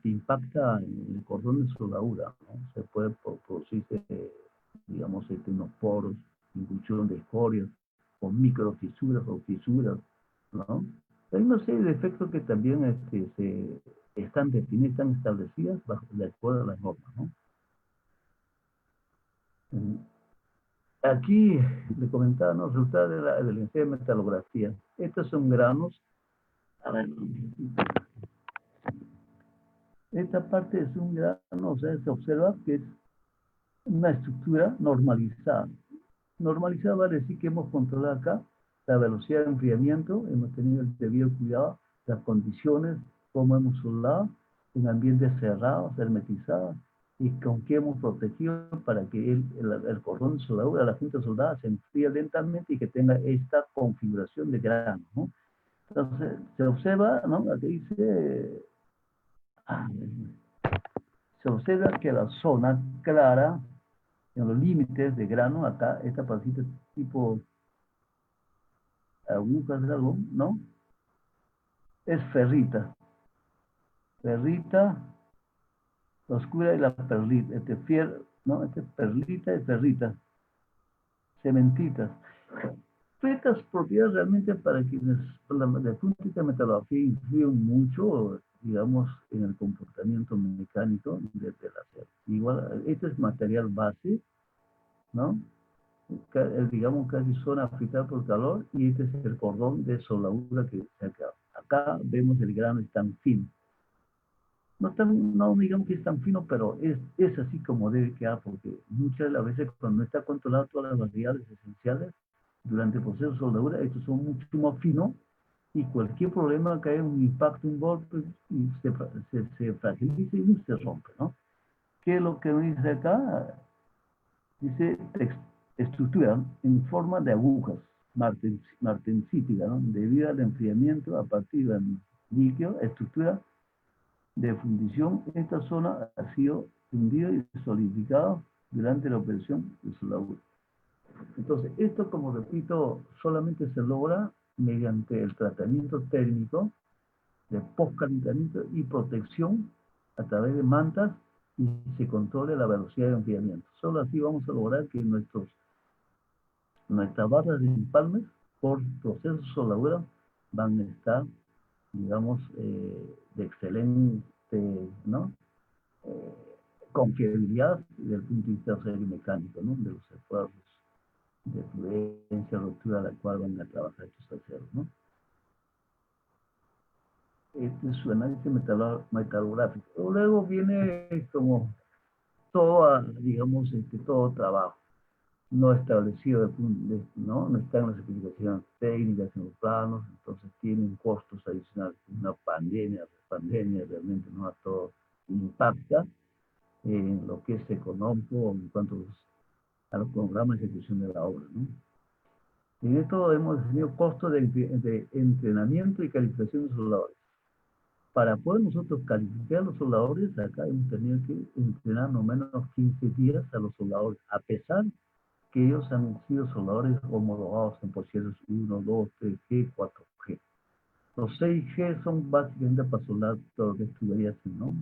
Speaker 1: Impacta en el cordón de soldadura, ¿no? Se puede producir, digamos, unos poros, inducción de escorias, o microfisuras o fisuras, ¿no? Hay una serie de efectos que también están definidas, están establecidas de acuerdo a las normas, ¿no? Aquí le comentaba, ¿no? Resultado del ensayo de metalografía. Estos son granos. A ver, esta parte es un grano, o sea, se observa que es una estructura normalizada. Normalizada vale decir que hemos controlado acá la velocidad de enfriamiento, hemos tenido el debido cuidado, las condiciones, cómo hemos soldado, en ambientes cerrados, hermetizados, y con qué hemos protegido para que el cordón de soldadura, la cinta soldada, se enfríe lentamente y que tenga esta configuración de grano, ¿no? Entonces, se observa, ¿no? Aquí dice, se observa que la zona clara, en los límites de grano, acá, esta partita tipo agujas de algo, ¿no? Es ferrita. Ferrita, la oscura y la perlita. ¿no? Este es perlita y ferrita. Cementitas. Estas propiedades realmente para quienes, de punto de vista de metalurgia, influyen mucho, digamos, en el comportamiento mecánico del acero. Igual, este es material base, ¿no? Digamos casi zona africana por calor, y este es el cordón de soldadura que se ha quedado. Acá vemos el grano es tan fino. No digamos que es tan fino, pero es así como debe quedar, porque muchas de las veces cuando no está controlado todas las variables esenciales, durante el proceso de soldadura, estos son mucho más finos, y cualquier problema cae un impacto, un golpe, y se fragiliza y se rompe, ¿no? ¿Qué es lo que nos dice acá? Dice estructura en forma de agujas martensíticas, ¿no? Debido al enfriamiento a partir del líquido, estructura de fundición, esta zona ha sido fundida y solidificada durante la operación de soldadura. Entonces, esto, como repito, solamente se logra mediante el tratamiento térmico de postcalentamiento y protección a través de mantas, y se controle la velocidad de enfriamiento. Solo así vamos a lograr que nuestras barras de empalmes por proceso de soldadura van a estar, digamos, de excelente, ¿no? Confiabilidad desde el punto de vista mecánico, ¿no? De los esfuerzos de fluencia, ruptura, a la cual van a trabajar estos aceros, ¿no? Este es su análisis metalográfico. Luego viene como todo, digamos, todo trabajo no establecido, no está en las especificaciones técnicas, en los planos, entonces tienen costos adicionales. Una pandemia realmente no a todo impacta en lo que es económico en cuanto a los programas de ejecución de la obra, ¿no? En esto hemos definido costos de entrenamiento y calificación de soldadores. Para poder nosotros calificar a los soldadores, acá hemos tenido que entrenar no menos 15 días a los soldadores, a pesar que ellos han sido soldadores homologados en procesos 1, 2, 3G, 4G. Los 6G son básicamente para soldar todo lo que es tuberías, ¿no?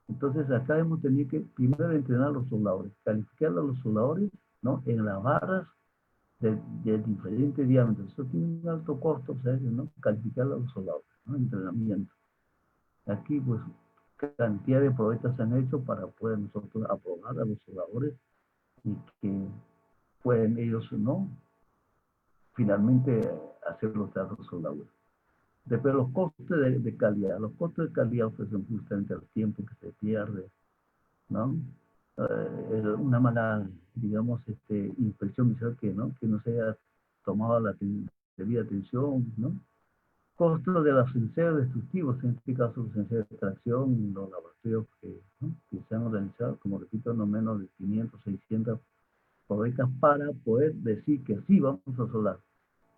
Speaker 1: Entonces acá hemos tenido que primero entrenar a los soldadores, calificar a los soldadores, ¿no? En las barras de diferentes diámetros. Eso tiene un alto costo, ¿sabes? ¿No? Calificar a los soldadores, ¿no? Entrenamiento. Aquí, pues, cantidad de proyectos se han hecho para poder nosotros aprobar a los soldadores y que pueden ellos, ¿no? Finalmente hacer los trabajos de soldadura. Después los costos de calidad. Los costos de calidad ofrecen justamente el tiempo que se pierde, ¿no? Una mala, digamos, inspección visual que no se haya tomado la debida atención, ¿no? Costos de los enseres destructivos, en este caso los enseres de extracción, los laboratorios que se han organizado, como repito, no menos de 500, 600 probetas para poder decir que sí vamos a soldar.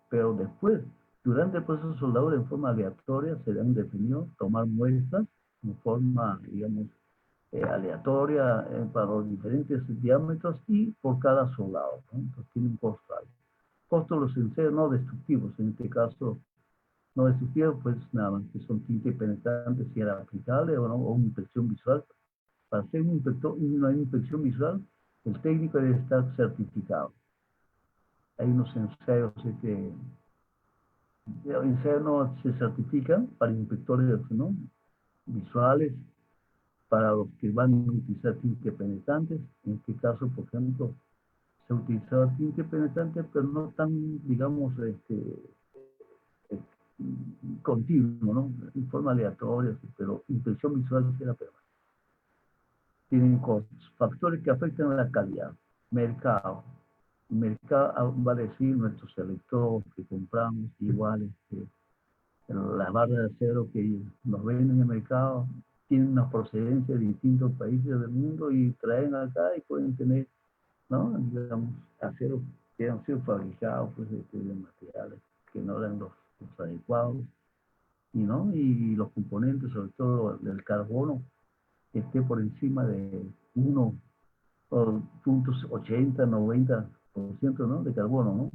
Speaker 1: Pero después, durante el proceso de soldadura, en forma aleatoria, se han definido tomar muestras en forma, digamos, aleatoria para los diferentes diámetros y por cada soldado, ¿no? Entonces tiene un costo alto. Costo de los enseres no destructivos, en este caso, no destructivos, pues nada más que son tintes penetrantes, si era aplicable o no, o una inspección visual. Para hacer una inspección visual, el técnico debe estar certificado. Hay unos ensayos que no se certifican para inspectores, ¿no? Visuales, para los que van a utilizar tintes penetrantes. En este caso, por ejemplo, se ha utilizado tinte penetrante, pero no tan, digamos, continuo, ¿no? En forma aleatoria, pero inspección visual será permanente. Tienen costos, factores que afectan a la calidad, mercado, mercado va a decir nuestros electrodos que compramos, igual las barras de acero que nos venden en el mercado tienen una procedencia de distintos países del mundo y traen acá y pueden tener, ¿no? Digamos, acero que han sido fabricados pues, de materiales que no eran los adecuados, y, ¿no? Y los componentes, sobre todo el carbono, que esté por encima de 1,80, 90%, ¿no? De carbono, ¿no?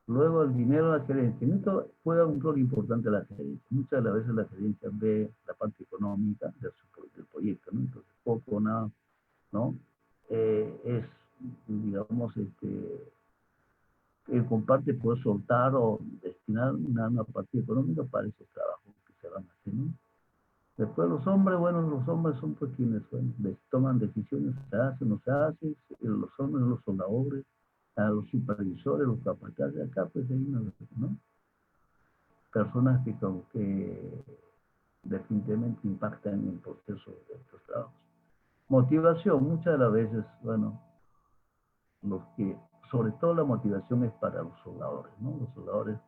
Speaker 1: Luego el dinero, la gerencia. En esto juega un rol importante la gerencia. Muchas de las veces la gerencia ve la parte económica del proyecto, ¿no? Entonces, poco o nada, ¿no? Es, digamos, el comparte puede soltar o destinar una parte económica para esos trabajos que se van a hacer, ¿no? Después los hombres, bueno, los hombres son pues quienes toman decisiones, se hace, no se hace, los hombres, los soldadores, a los supervisores, los capataces, acá pues hay una, ¿no? Personas que como que definitivamente impactan en el proceso de estos trabajos. Motivación, muchas de las veces, bueno, sobre todo la motivación es para los soldadores, ¿no? Los soldadores,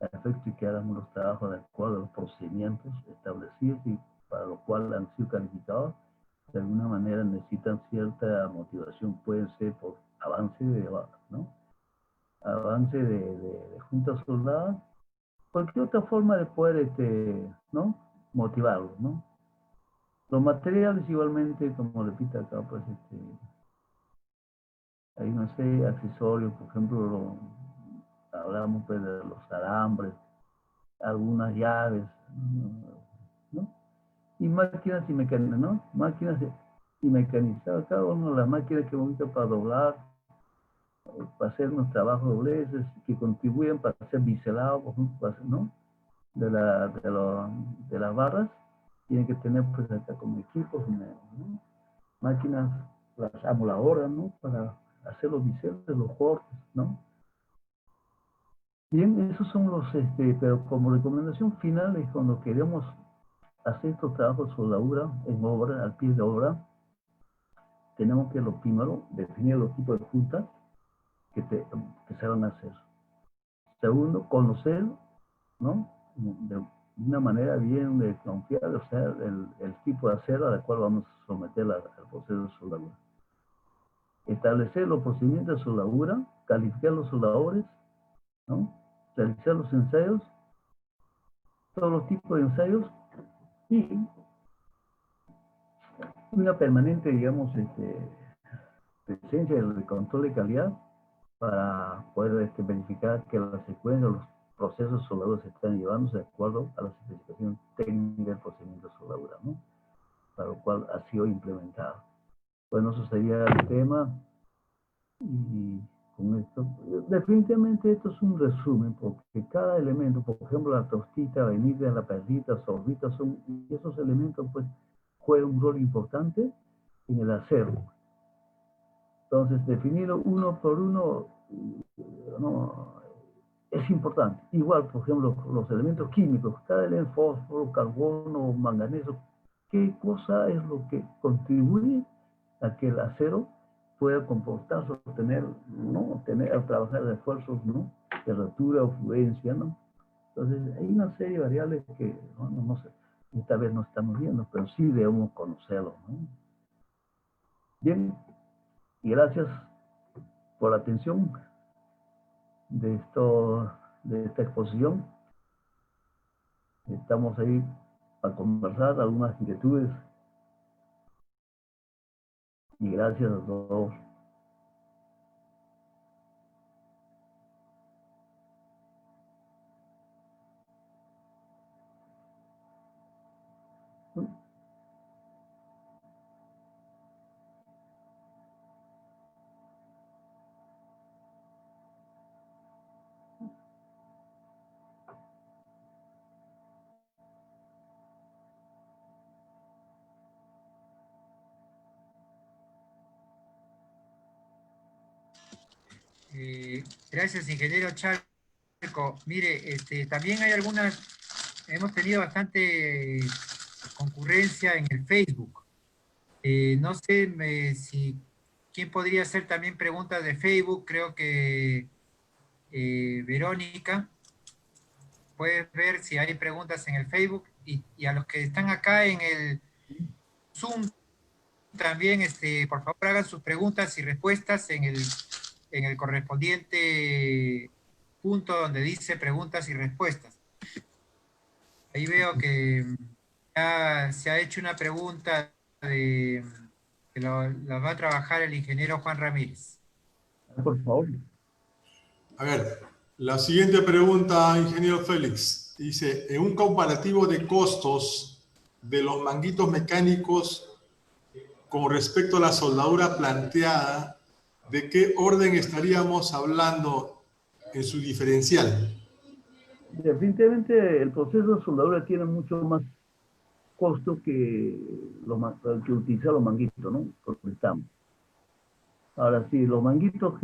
Speaker 1: a efecto de que hagan los trabajos de acuerdo a los procedimientos establecidos y para lo cual han sido calificados, de alguna manera necesitan cierta motivación, pueden ser por avance ¿no? Avance de juntas soldadas, cualquier otra forma de poder, ¿no? Motivarlos, ¿no? Los materiales igualmente, como repito acá, pues, hay, no sé, accesorios, por ejemplo, hablamos pues de los alambres, algunas llaves, ¿no? Y máquinas y mecanismos, ¿no? Máquinas y mecanizadas, cada una de las máquinas que utilizan para doblar, para hacer unos trabajos dobleces, que contribuyen para hacer biselados, por ejemplo, ¿no? De las barras, tienen que tener pues acá como equipos, ¿no? Máquinas, las amoladoras, ¿no? Para hacer los biseles, los cortes, ¿no? Bien, esos son los, pero como recomendación final es cuando queremos hacer estos trabajos sobre la obra, en obra, al pie de obra, tenemos que lo primero definir los tipos de juntas que se van a hacer. Segundo, conocer, ¿no? De una manera bien confiable, o sea, el tipo de acero al cual vamos a someter al proceso de soldadura. Establecer los procedimientos de soldadura, calificar los soldadores, ¿no? Realizar los ensayos, todos los tipos de ensayos y una permanente, digamos, presencia del control de calidad para poder verificar que la secuencia, los procesos de soldadura se están llevando de acuerdo a las especificaciones técnicas del procedimiento de soldadura, ¿no? Para lo cual ha sido implementado. Bueno, eso sería el tema. Y con esto, definitivamente esto es un resumen, porque cada elemento, por ejemplo, la tostita, la vainilla, la perlita, sorbita, esos elementos pues juegan un rol importante en el acero. Entonces, definirlo uno por uno no, es importante. Igual, por ejemplo, los elementos químicos, cada elemento, fósforo, carbono, manganeso, ¿qué cosa es lo que contribuye a que el acero pueda comportarse, tener, ¿no? Trabajar de esfuerzos, ¿no? De rotura o fluencia, ¿no? Entonces, hay una serie de variables que, bueno, no sé, esta vez no estamos viendo, pero sí debemos conocerlo, ¿no? Bien, y gracias por la atención de esta exposición. Estamos ahí para conversar algunas inquietudes y gracias a todos.
Speaker 2: Gracias, ingeniero Charco. Mire, también hay hemos tenido bastante concurrencia en el Facebook. No sé si ¿Quién podría hacer también preguntas de Facebook? Creo que Verónica, puedes ver si hay preguntas en el Facebook y a los que están acá en el Zoom también, por favor, hagan sus preguntas y respuestas en el correspondiente punto donde dice preguntas y respuestas. Ahí veo que ya se ha hecho una pregunta que la va a trabajar el ingeniero Juan Ramírez.
Speaker 1: Por favor.
Speaker 3: A ver, la siguiente pregunta, ingeniero Félix, dice, en un comparativo de costos de los manguitos mecánicos con respecto a la soldadura planteada, ¿de qué orden estaríamos hablando en su diferencial?
Speaker 1: Definitivamente el proceso de soldadura tiene mucho más costo que, que utilizar los manguitos, ¿no? Porque estamos. Ahora sí, los manguitos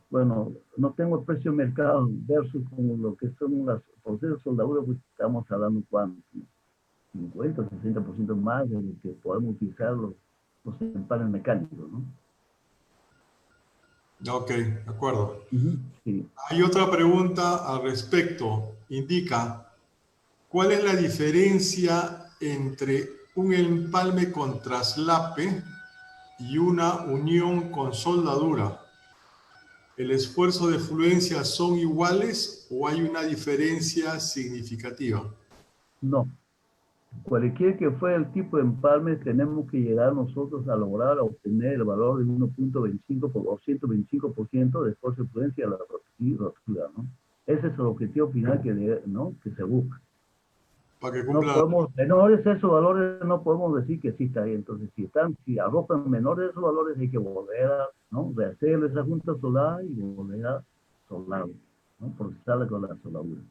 Speaker 1: bueno, no tengo el precio de mercado versus como lo que son los procesos de soldadura, pues estamos hablando cuánto, 50 o 60% más de lo que podemos utilizar los empanes mecánicos, ¿no?
Speaker 3: Ok, de acuerdo.
Speaker 1: Sí.
Speaker 3: Hay otra pregunta al respecto. Indica, ¿cuál es la diferencia entre un empalme con traslape y una unión con soldadura? ¿El esfuerzo de fluencia son iguales o hay una diferencia significativa?
Speaker 1: No. Cualquier que fuera el tipo de empalme, tenemos que llegar nosotros a lograr obtener el valor de 1.25 o 125% de esfuerzo de fluencia y rotura, ¿no? Ese es el objetivo final ¿no? que se busca.
Speaker 3: Para que
Speaker 1: No
Speaker 3: cumpla...
Speaker 1: podemos, menores esos valores no podemos decir que sí está ahí. Entonces, si arrojan menores esos valores, hay que volver a, ¿no? Rehacer esa junta solar y volver a soldar, ¿no? Procesarla con la soldadura.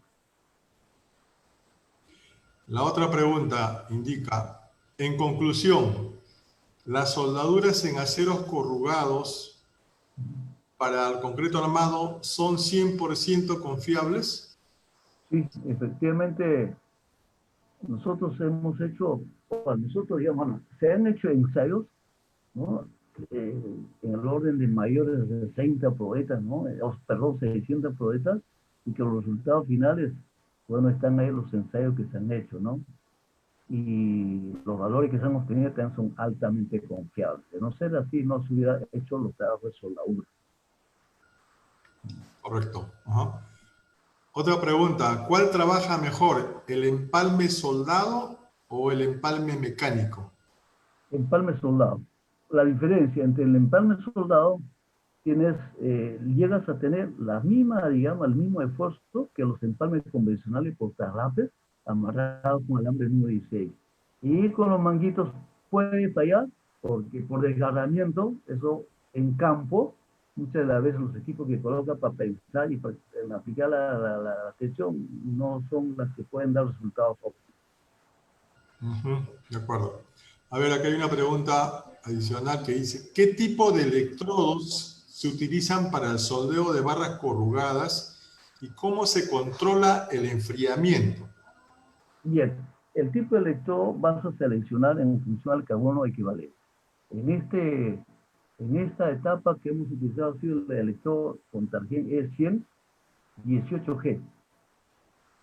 Speaker 3: La otra pregunta indica, en conclusión, ¿las soldaduras en aceros corrugados para el concreto armado son 100% confiables?
Speaker 1: Sí, efectivamente, nosotros hemos hecho, nosotros digamos, bueno, se han hecho ensayos, ¿no? En el orden de mayores de 60 probetas, ¿no? Perdón, 600 probetas, y que los resultados finales, bueno, están ahí los ensayos que se han hecho, ¿no? Y los valores que se han obtenido también son altamente confiables. De no ser así, no se hubiera hecho los trabajos de soldadura.
Speaker 3: Correcto. Ajá. Otra pregunta, ¿cuál trabaja mejor, el empalme soldado o el empalme mecánico?
Speaker 1: Empalme soldado. La diferencia entre el empalme soldado llegas a tener la misma, digamos, el mismo esfuerzo que los empalmes convencionales por traslapes amarrados con alambre número 16. Y con los manguitos puede fallar, porque por desgarramiento, eso en campo, muchas de las veces los equipos que colocan para pensar y para aplicar la tensión no son las que pueden dar resultados óptimos.
Speaker 3: De acuerdo. A ver, aquí hay una pregunta adicional que dice, ¿qué tipo de electrodos se utilizan para el soldeo de barras corrugadas y cómo se controla el enfriamiento?
Speaker 1: Bien, el tipo de electrodo vas a seleccionar en función al carbono equivalente. En esta etapa que hemos utilizado ha sido el electrodo con tarjeta E100 18G.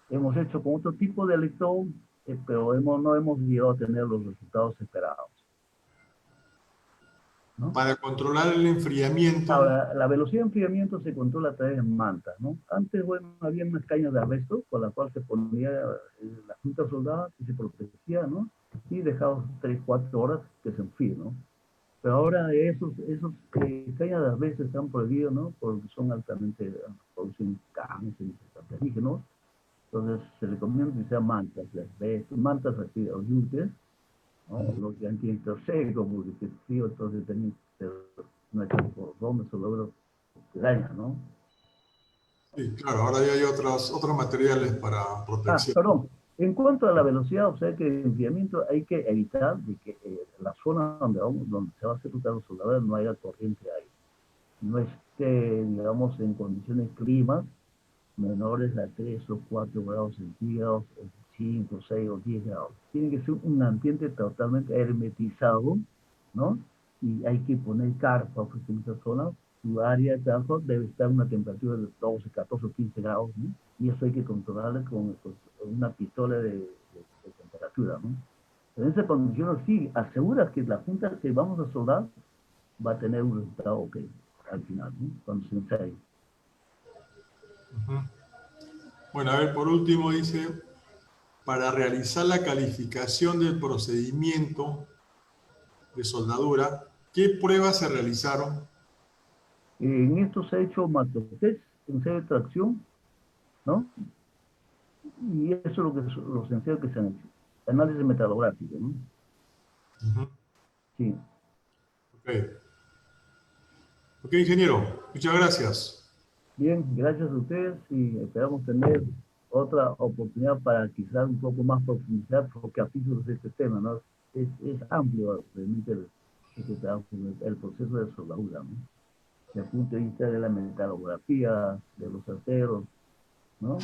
Speaker 1: Hemos hecho con otro tipo de electrodo, pero no hemos llegado a tener los resultados esperados, ¿no?
Speaker 3: Para controlar el enfriamiento.
Speaker 1: Ahora, la velocidad de enfriamiento se controla a través de mantas, ¿no? Antes, bueno, había unas cañas de arresto con la cual se ponía la junta soldada y se protegía, ¿no? Y dejaba 3, 4 horas que se enfríe, ¿no? Pero ahora esos cañas de arresto están prohibidos, ¿no? Porque son altamente, producen cáncer y cancerígenos. Entonces se recomienda utilizar mantas, mantas así, o yutes, ¿no? Los que han tenido seco, porque es frío, entonces tienen no hay cordón, soldadura que daña, ¿no?
Speaker 3: Sí, claro, ahora ya hay otros materiales para protección.
Speaker 1: Perdón. En cuanto a la velocidad, o sea que el enfriamiento hay que evitar de que la zona donde se va a hacer los soldadores no haya corriente de aire. No esté, digamos, en condiciones climas menores a 3 o 4 grados centígrados, 5, 6 o 10 grados. Tiene que ser un ambiente totalmente hermetizado, ¿no? y hay que poner carpa pues, en esa zona. Su área de trabajo debe estar a una temperatura de 12, 14 o 15 grados, ¿no? Y eso hay que controlarlo con pues, una pistola de temperatura, ¿no? En esa condición, sí, aseguras que la junta que vamos a soldar va a tener un resultado ok al final, ¿no? Cuando se ensaye.
Speaker 3: Bueno, a ver, por último dice, para realizar la calificación del procedimiento de soldadura, ¿qué pruebas se realizaron?
Speaker 1: En esto se ha hecho macrotest, ensayo de tracción, ¿no? Y eso es lo que los ensayos que se han hecho. Análisis metalográfico, ¿no? Sí.
Speaker 3: Ok. Ok, ingeniero, muchas gracias.
Speaker 1: Bien, gracias a ustedes y esperamos tener otra oportunidad para quizás un poco más profundizar por capítulos de este tema, ¿no? Es amplio realmente este trabajo, el proceso de soldadura, ¿no? Desde el punto de vista de la metalografía, de los aceros, ¿no?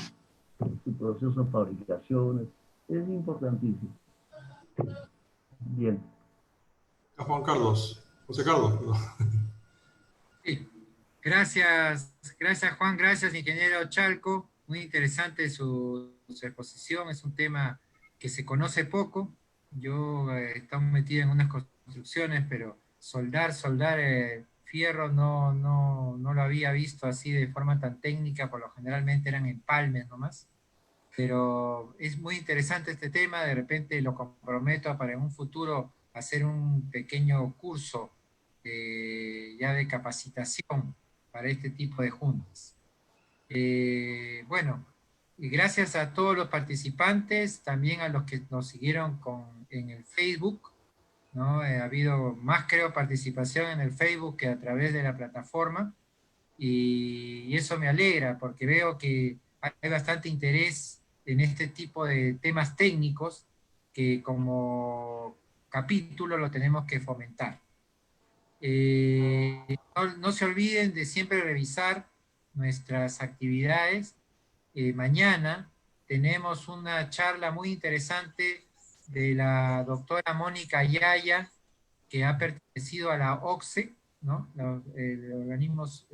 Speaker 1: Su proceso de fabricaciones, es importantísimo. Bien.
Speaker 3: A Juan Carlos, José Carlos, perdón.
Speaker 2: Sí. Gracias Juan, gracias ingeniero Chalco. Muy interesante su exposición, es un tema que se conoce poco. Yo he estado metido en unas construcciones, pero soldar fierro no lo había visto así de forma tan técnica, por lo generalmente eran empalmes nomás. Pero es muy interesante este tema, de repente lo comprometo para en un futuro hacer un pequeño curso ya de capacitación para este tipo de juntas. Bueno, y gracias a todos los participantes, también a los que nos siguieron en el Facebook, ¿no? Ha habido más, creo, participación en el Facebook que a través de la plataforma, y eso me alegra porque veo que hay bastante interés en este tipo de temas técnicos que como capítulo lo tenemos que fomentar. No se olviden de siempre revisar nuestras actividades. Mañana tenemos una charla muy interesante de la doctora Mónica Yaya, que ha pertenecido a la OCSE, ¿no? Los organismos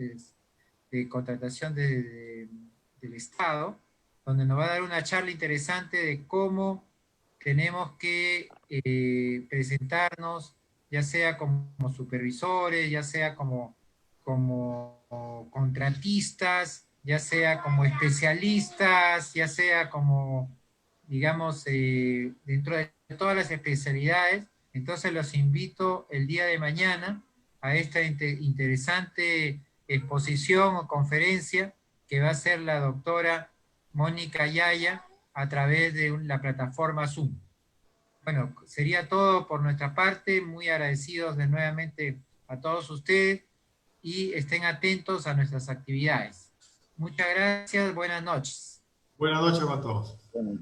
Speaker 2: de contratación del Estado, donde nos va a dar una charla interesante de cómo tenemos que presentarnos, ya sea como supervisores, ya sea como contratistas, ya sea como especialistas, ya sea como, digamos, dentro de todas las especialidades. Entonces los invito el día de mañana a esta interesante exposición o conferencia que va a hacer la doctora Mónica Yaya a través de la plataforma Zoom. Bueno, sería todo por nuestra parte, muy agradecidos de nuevamente a todos ustedes y estén atentos a nuestras actividades. Muchas gracias, buenas noches.
Speaker 3: Buenas noches a todos.
Speaker 1: Bueno,